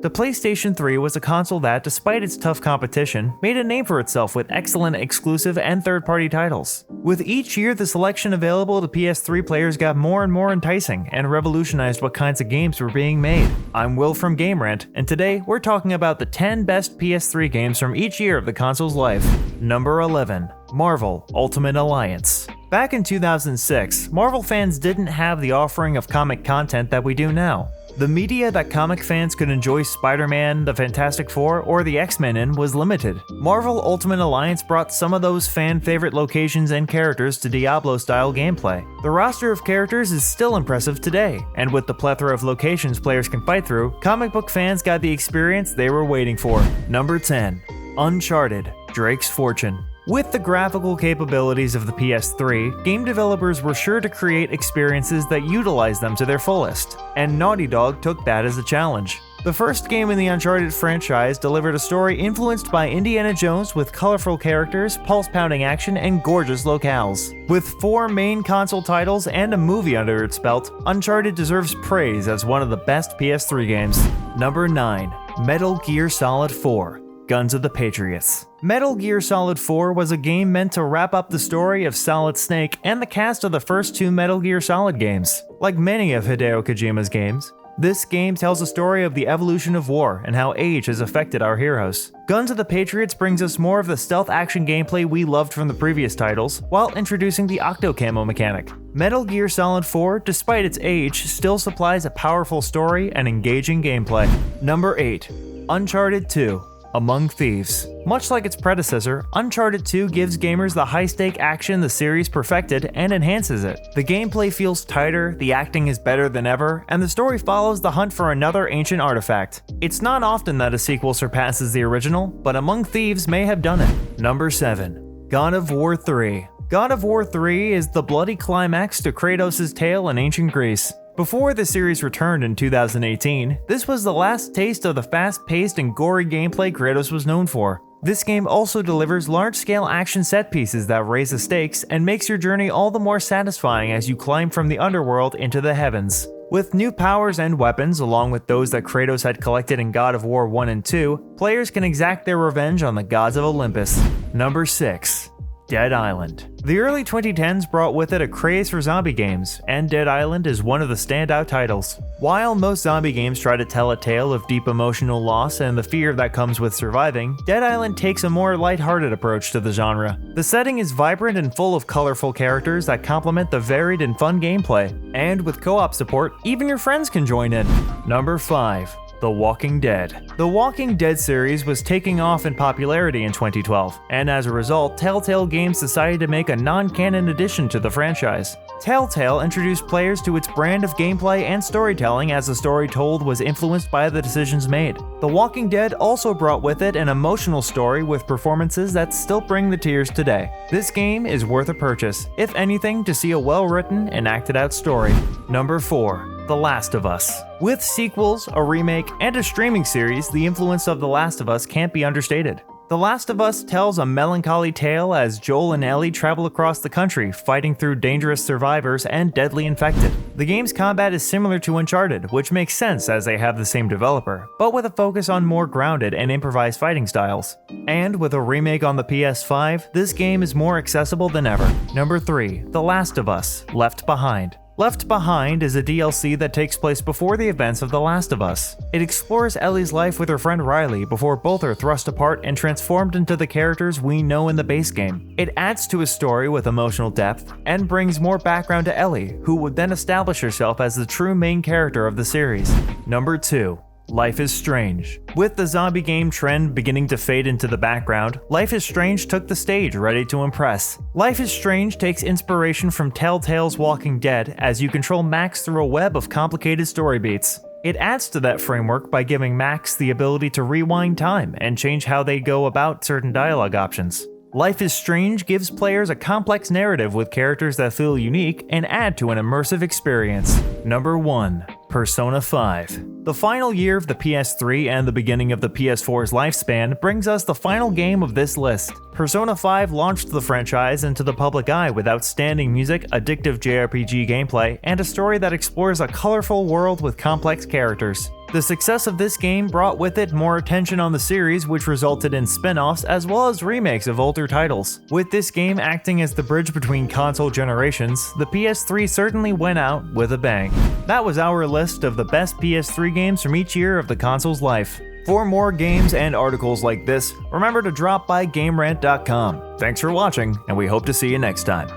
The PlayStation 3 was a console that, despite its tough competition, made a name for itself with excellent exclusive and third-party titles. With each year, the selection available to PS3 players got more and more enticing and revolutionized what kinds of games were being made. I'm Will from Game Rant, and today we're talking about the 10 best PS3 games from each year of the console's life. Number 11. Marvel Ultimate Alliance. Back in 2006, Marvel fans didn't have the offering of comic content that we do now. The media that comic fans could enjoy Spider-Man, the Fantastic Four, or the X-Men in was limited. Marvel Ultimate Alliance brought some of those fan-favorite locations and characters to Diablo-style gameplay. The roster of characters is still impressive today, and with the plethora of locations players can fight through, comic book fans got the experience they were waiting for. Number 10. Uncharted Drake's Fortune. With the graphical capabilities of the PS3, game developers were sure to create experiences that utilize them to their fullest, and Naughty Dog took that as a challenge. The first game in the Uncharted franchise delivered a story influenced by Indiana Jones with colorful characters, pulse-pounding action, and gorgeous locales. With 4 main console titles and a movie under its belt, Uncharted deserves praise as one of the best PS3 games. Number 9. Metal Gear Solid 4. Guns of the Patriots. Metal Gear Solid 4 was a game meant to wrap up the story of Solid Snake and the cast of the first 2 Metal Gear Solid games. Like many of Hideo Kojima's games, this game tells a story of the evolution of war and how age has affected our heroes. Guns of the Patriots brings us more of the stealth action gameplay we loved from the previous titles, while introducing the Octo Camo mechanic. Metal Gear Solid 4, despite its age, still supplies a powerful story and engaging gameplay. Number 8. Uncharted 2. Among Thieves. Much like its predecessor, Uncharted 2 gives gamers the high-stake action the series perfected and enhances it. The gameplay feels tighter, the acting is better than ever, and the story follows the hunt for another ancient artifact. It's not often that a sequel surpasses the original, but Among Thieves may have done it. Number 7. God of War 3. God of War 3 is the bloody climax to Kratos' tale in ancient Greece. Before the series returned in 2018, this was the last taste of the fast-paced and gory gameplay Kratos was known for. This game also delivers large-scale action set pieces that raise the stakes and makes your journey all the more satisfying as you climb from the underworld into the heavens. With new powers and weapons, along with those that Kratos had collected in God of War 1 and 2, players can exact their revenge on the gods of Olympus. Number 6. Dead Island. The early 2010s brought with it a craze for zombie games, and Dead Island is one of the standout titles. While most zombie games try to tell a tale of deep emotional loss and the fear that comes with surviving, Dead Island takes a more lighthearted approach to the genre. The setting is vibrant and full of colorful characters that complement the varied and fun gameplay, and with co-op support, even your friends can join in. Number 5. The Walking Dead. The Walking Dead series was taking off in popularity in 2012, and as a result, Telltale Games decided to make a non-canon addition to the franchise. Telltale introduced players to its brand of gameplay and storytelling as the story told was influenced by the decisions made. The Walking Dead also brought with it an emotional story with performances that still bring the tears today. This game is worth a purchase, if anything, to see a well-written and acted-out story. Number 4. The Last of Us. With sequels, a remake, and a streaming series, the influence of The Last of Us can't be understated. The Last of Us tells a melancholy tale as Joel and Ellie travel across the country, fighting through dangerous survivors and deadly infected. The game's combat is similar to Uncharted, which makes sense as they have the same developer, but with a focus on more grounded and improvised fighting styles. And with a remake on the PS5, this game is more accessible than ever. Number 3. The Last of Us: Left Behind. Left Behind is a DLC that takes place before the events of The Last of Us. It explores Ellie's life with her friend Riley before both are thrust apart and transformed into the characters we know in the base game. It adds to a story with emotional depth and brings more background to Ellie, who would then establish herself as the true main character of the series. Number 2. Life is Strange. With the zombie game trend beginning to fade into the background, Life is Strange took the stage ready to impress. Life is Strange takes inspiration from Telltale's Walking Dead as you control Max through a web of complicated story beats. It adds to that framework by giving Max the ability to rewind time and change how they go about certain dialogue options. Life is Strange gives players a complex narrative with characters that feel unique and add to an immersive experience. Number 1. Persona 5. The final year of the PS3 and the beginning of the PS4's lifespan brings us the final game of this list. Persona 5 launched the franchise into the public eye with outstanding music, addictive JRPG gameplay, and a story that explores a colorful world with complex characters. The success of this game brought with it more attention on the series, which resulted in spin-offs as well as remakes of older titles. With this game acting as the bridge between console generations, the PS3 certainly went out with a bang. That was our list of the best PS3 games from each year of the console's life. For more games and articles like this, remember to drop by GameRant.com. Thanks for watching, and we hope to see you next time.